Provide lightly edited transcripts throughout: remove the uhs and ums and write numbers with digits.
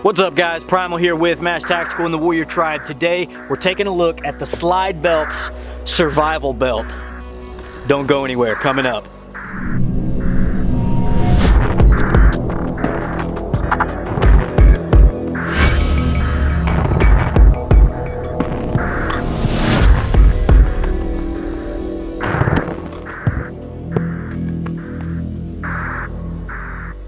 What's up guys, Primal here with M.A.S.K Tactical and the Warrior Tribe. Today we're taking a look at the SlideBelts survival belt. Don't go anywhere, coming up.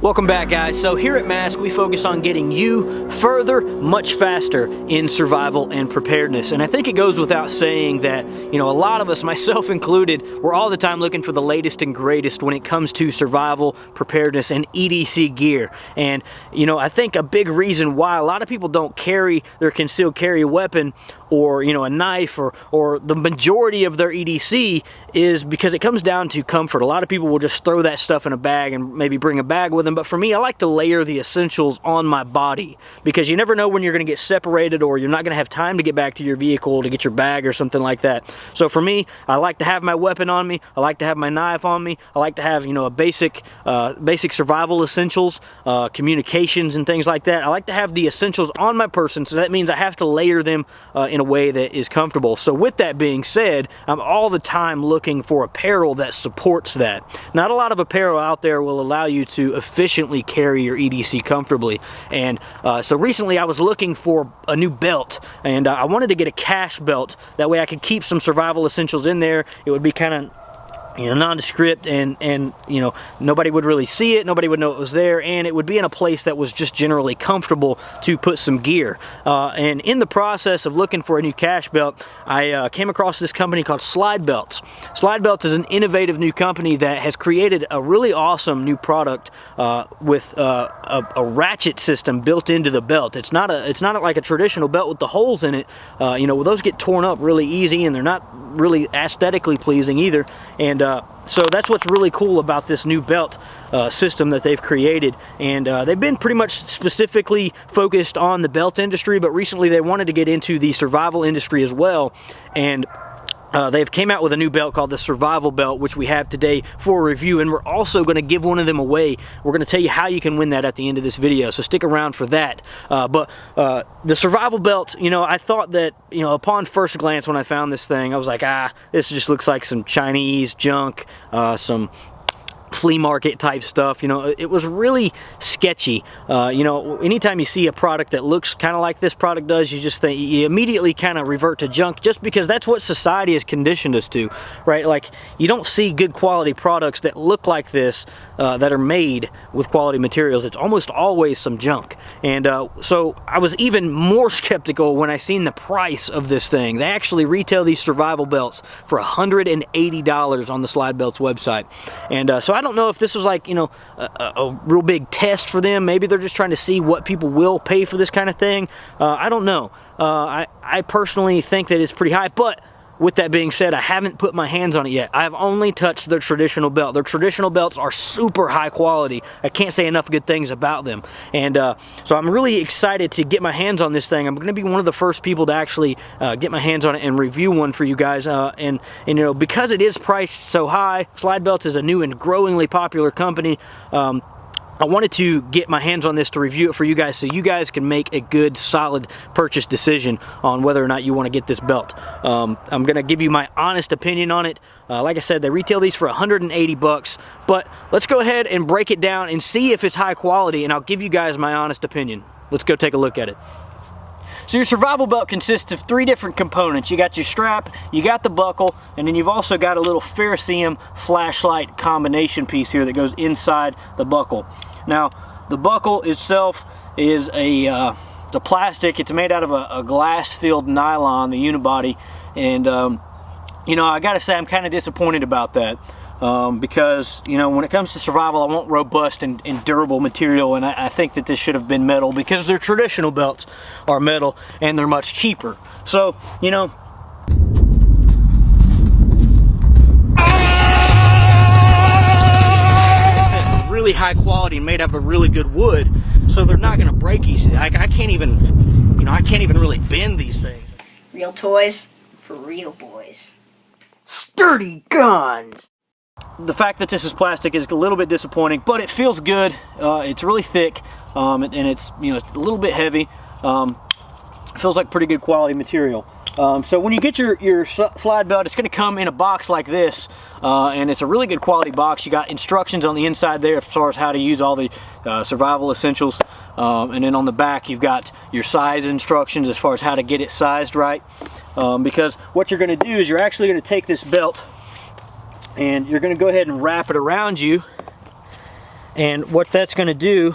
Welcome back guys. So here at M.A.S.K we focus on getting you further, much faster in survival and preparedness. And I think it goes without saying that, you know, a lot of us, myself included, we're all the time looking for the latest and greatest when it comes to survival, preparedness, and EDC gear. And, you know, I think a big reason why a lot of people don't carry their concealed carry weapon or, you know, a knife or the majority of their EDC is because it comes down to comfort. A lot of people will just throw that stuff in a bag and maybe bring a bag with them. But for me, I like to layer the essentials on my body because you never know when you're going to get separated or you're not going to have time to get back to your vehicle to get your bag or something like that. So for me, I like to have my weapon on me. I like to have my knife on me. I like to have, you know, a basic survival essentials, communications and things like that. I like to have the essentials on my person, so that means I have to layer them in a way that is comfortable. So with that being said, I'm all the time looking for apparel that supports that. Not a lot of apparel out there will allow you to efficiently carry your EDC comfortably. And so recently I was looking for a new belt, and I wanted to get a cache belt. That way I could keep some survival essentials in there. It would be kind of, you know, nondescript and you know, nobody would really see it, nobody would know it was there, and it would be in a place that was just generally comfortable to put some gear. And in the process of looking for a new cache belt, I came across this company called SlideBelts. SlideBelts is an innovative new company that has created a really awesome new product with a ratchet system built into the belt. It's not like a traditional belt with the holes in it. You know, those get torn up really easy, and they're not really aesthetically pleasing either. And so that's what's really cool about this new belt system that they've created. And they've been pretty much specifically focused on the belt industry, but recently they wanted to get into the survival industry as well. And they've came out with a new belt called the Survival Belt, which we have today for review, and we're also going to give one of them away. We're going to tell you how you can win that at the end of this video, so stick around for that. But the Survival Belt, you know, I thought that, you know, upon first glance when I found this thing, I was like, this just looks like some Chinese junk, some flea market type stuff. You know, it was really sketchy. You know, anytime you see a product that looks kind of like this product does, you just think, you immediately kind of revert to junk, just because that's what society has conditioned us to, right? Like, you don't see good quality products that look like this, that are made with quality materials. It's almost always some junk. And so I was even more skeptical when I seen the price of this thing. They actually retail these survival belts for $180 on the SlideBelts website. And so I don't know if this was like, you know, a real big test for them. Maybe they're just trying to see what people will pay for this kind of thing. I don't know. I personally think that it's pretty high, but with that being said, I haven't put my hands on it yet. I have only touched their traditional belt. Their traditional belts are super high quality. I can't say enough good things about them. And so I'm really excited to get my hands on this thing. I'm going to be one of the first people to actually get my hands on it and review one for you guys. And you know, because it is priced so high, SlideBelts is a new and growingly popular company. I wanted to get my hands on this to review it for you guys, so you guys can make a good, solid purchase decision on whether or not you want to get this belt. I'm going to give you my honest opinion on it. Like I said, they retail these for 180 bucks, but let's go ahead and break it down and see if it's high quality, and I'll give you guys my honest opinion. Let's go take a look at it. So your survival belt consists of 3 different components. You got your strap, you got the buckle, and then you've also got a little ferrocerium flashlight combination piece here that goes inside the buckle. Now, the buckle itself is the plastic. It's made out of a glass-filled nylon, the unibody, and you know, I gotta say I'm kind of disappointed about that. Because, you know, when it comes to survival, I want robust and durable material, and I think that this should have been metal, because their traditional belts are metal and they're much cheaper. So, you know, really high quality and made out of a really good wood, so they're not going to break easily. I can't even, you know, I can't even really bend these things. Real toys for real boys. Sturdy guns. The fact that this is plastic is a little bit disappointing, but it feels good. It's really thick. and it's, you know, it's a little bit heavy. Feels like pretty good quality material. So when you get your slide belt, it's going to come in a box like this, and it's a really good quality box. You got instructions on the inside there as far as how to use all the survival essentials, and then on the back you've got your size instructions as far as how to get it sized right. Because what you're going to do is you're actually going to take this belt and you're going to go ahead and wrap it around you, and what that's going to do,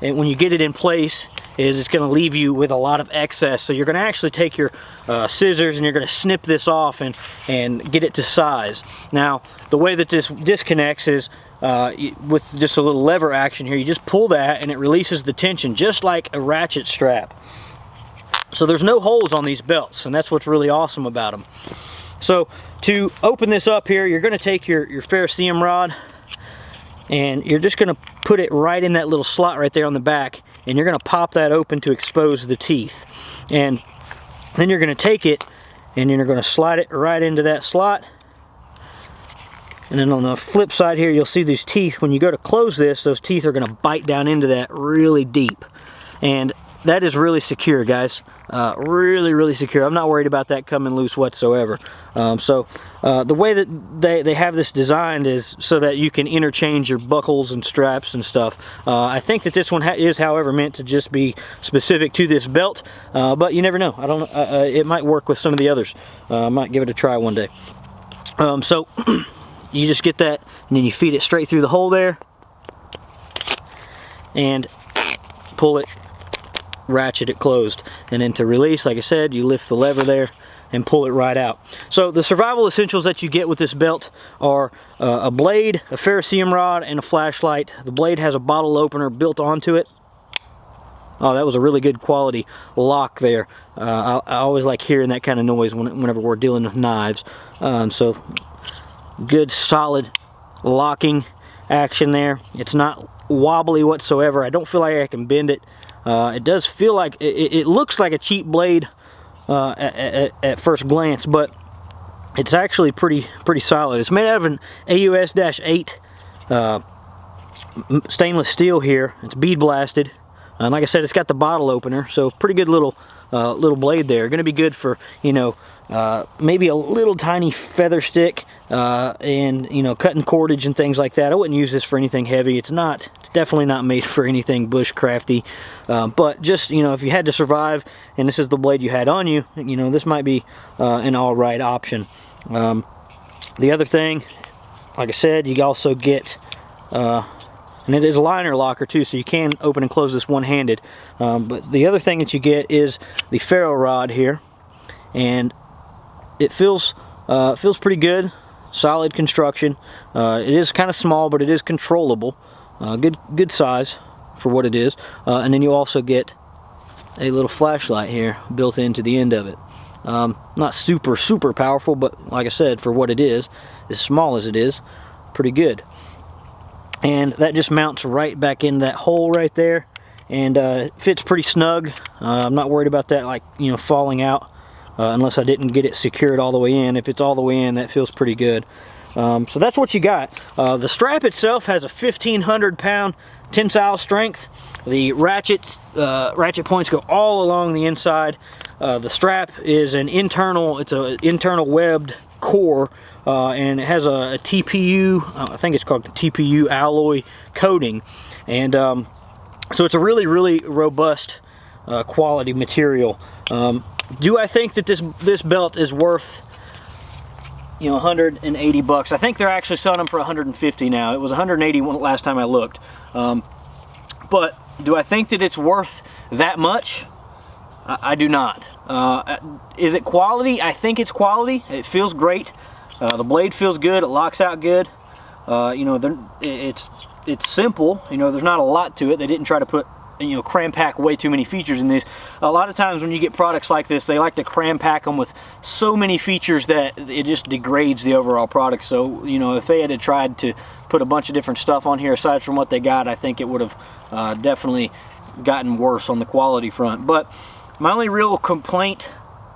and when you get it in place, is it's going to leave you with a lot of excess. So you're going to actually take your scissors and you're going to snip this off and get it to size. Now the way that this disconnects is with just a little lever action here. You just pull that and it releases the tension just like a ratchet strap. So there's no holes on these belts, and that's what's really awesome about them. So to open this up here, you're going to take your S.E.R.E rod and you're just going to put it right in that little slot right there on the back, and you're going to pop that open to expose the teeth. And then you're going to take it and you're going to slide it right into that slot. And then on the flip side here, you'll see these teeth. When you go to close this, those teeth are going to bite down into that really deep. And that is really secure, guys. Really secure. I'm not worried about that coming loose whatsoever. The way that they have this designed is so that you can interchange your buckles and straps and stuff. I think that this one is, however, meant to just be specific to this belt, but you never know. I don't. It might work with some of the others. I might give it a try one day. So you just get that, and then you feed it straight through the hole there, and pull it. Ratchet it closed, and then to release, like I said, you lift the lever there and pull it right out. So the survival essentials that you get with this belt are a blade, a ferrocerium rod, and a flashlight. The blade has a bottle opener built onto it. Oh, that was a really good quality lock there. I always like hearing that kind of noise whenever we're dealing with knives. So good solid locking action there. It's not wobbly whatsoever. I don't feel like I can bend it. It does feel like, it looks like a cheap blade at first glance, but it's actually pretty solid. It's made out of an AUS-8 stainless steel here. It's bead blasted. And like I said, it's got the bottle opener, so pretty good little blade there. Going to be good for, you know, maybe a little tiny feather stick and, you know, cutting cordage and things like that. I wouldn't use this for anything heavy. It's definitely not made for anything bushcrafty, but just, you know, if you had to survive and this is the blade you had on you, you know, this might be an all right option. The other thing, like I said, you also get and it is a liner locker too, so you can open and close this one-handed. But the other thing that you get is the ferro rod here, and it feels pretty good, solid construction. It is kind of small, but it is controllable. Good size for what it is. And then you also get a little flashlight here built into the end of it. Not super powerful, but like I said, for what it is, as small as it is, pretty good. And that just mounts right back in that hole right there, and it fits pretty snug. I'm not worried about that, like, you know, falling out unless I didn't get it secured all the way in. If it's all the way in, that feels pretty good. So that's what you got. The strap itself has a 1,500 pound tensile strength. The ratchet points go all along the inside. The strap is an internal webbed core. And it has a TPU, I think it's called TPU alloy coating, and so it's a really robust quality material. Do I think that this belt is worth, you know, 180 bucks? I think they're actually selling them for 150 now. It was 180 last time I looked. But do I think that it's worth that much? I do not. Is it quality? I think it's quality. It feels great. The blade feels good. It locks out good. You know, it's simple. You know, there's not a lot to it. They didn't try to put, you know, cram pack way too many features in these. A lot of times when you get products like this, they like to cram pack them with so many features that it just degrades the overall product. So, you know, if they had tried to put a bunch of different stuff on here aside from what they got, I think it would have definitely gotten worse on the quality front. But my only real complaint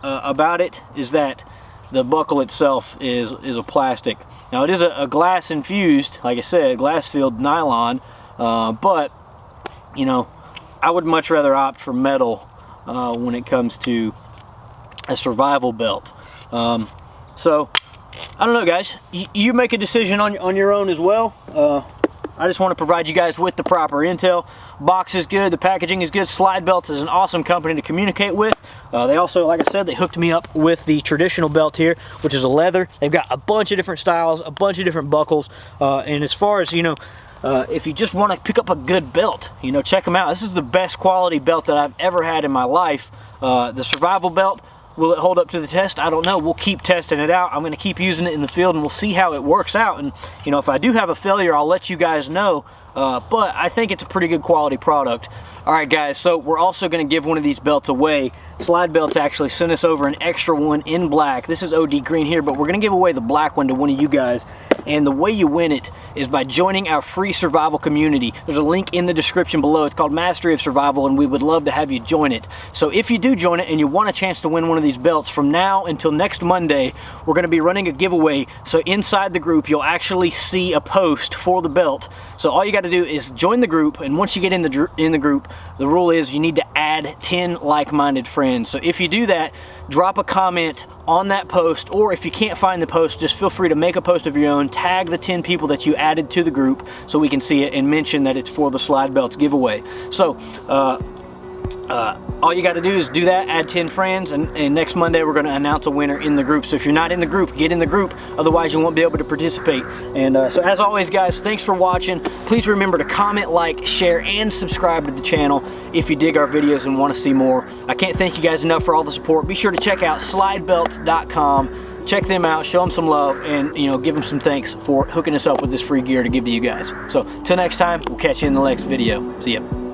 about it is that the buckle itself is a plastic. Now it is a glass infused, like I said, glass filled nylon, but you know, I would much rather opt for metal when it comes to a survival belt. So I don't know, guys, you make a decision on your own as well. I just want to provide you guys with the proper intel. Box is good, the packaging is good. SlideBelts is an awesome company to communicate with. They also, like I said, they hooked me up with the traditional belt here, which is a leather. They've got a bunch of different styles, a bunch of different buckles, and as far as, you know, if you just want to pick up a good belt, you know, check them out. This is the best quality belt that I've ever had in my life. The survival belt, will it hold up to the test? I don't know. We'll keep testing it out. I'm going to keep using it in the field and we'll see how it works out. And, you know, if I do have a failure, I'll let you guys know. But I think it's a pretty good quality product. All right, guys, so we're also going to give one of these belts away. SlideBelts actually sent us over an extra one in black. This is OD green here, but we're going to give away the black one to one of you guys. And the way you win it is by joining our free survival community. There's a link in the description below. It's called Mastery of Survival, and we would love to have you join it. So if you do join it and you want a chance to win one of these belts, from now until next Monday, we're going to be running a giveaway. So inside the group, you'll actually see a post for the belt. So all you got to do is join the group, and once you get in the group, the rule is you need to add 10 like-minded friends. So if you do that, drop a comment on that post, or if you can't find the post, just feel free to make a post of your own, tag the 10 people that you added to the group so we can see it, and mention that it's for the SlideBelts giveaway. So all you got to do is do that, add 10 friends, and next Monday we're going to announce a winner in the group. So if you're not in the group, get in the group, otherwise you won't be able to participate. And so as always, guys, thanks for watching. Please remember to comment, like, share, and subscribe to the channel if you dig our videos and want to see more. I can't thank you guys enough for all the support. Be sure to check out slidebelts.com. Check them out, show them some love, and, you know, give them some thanks for hooking us up with this free gear to give to you guys. So till next time, we'll catch you in the next video. See ya.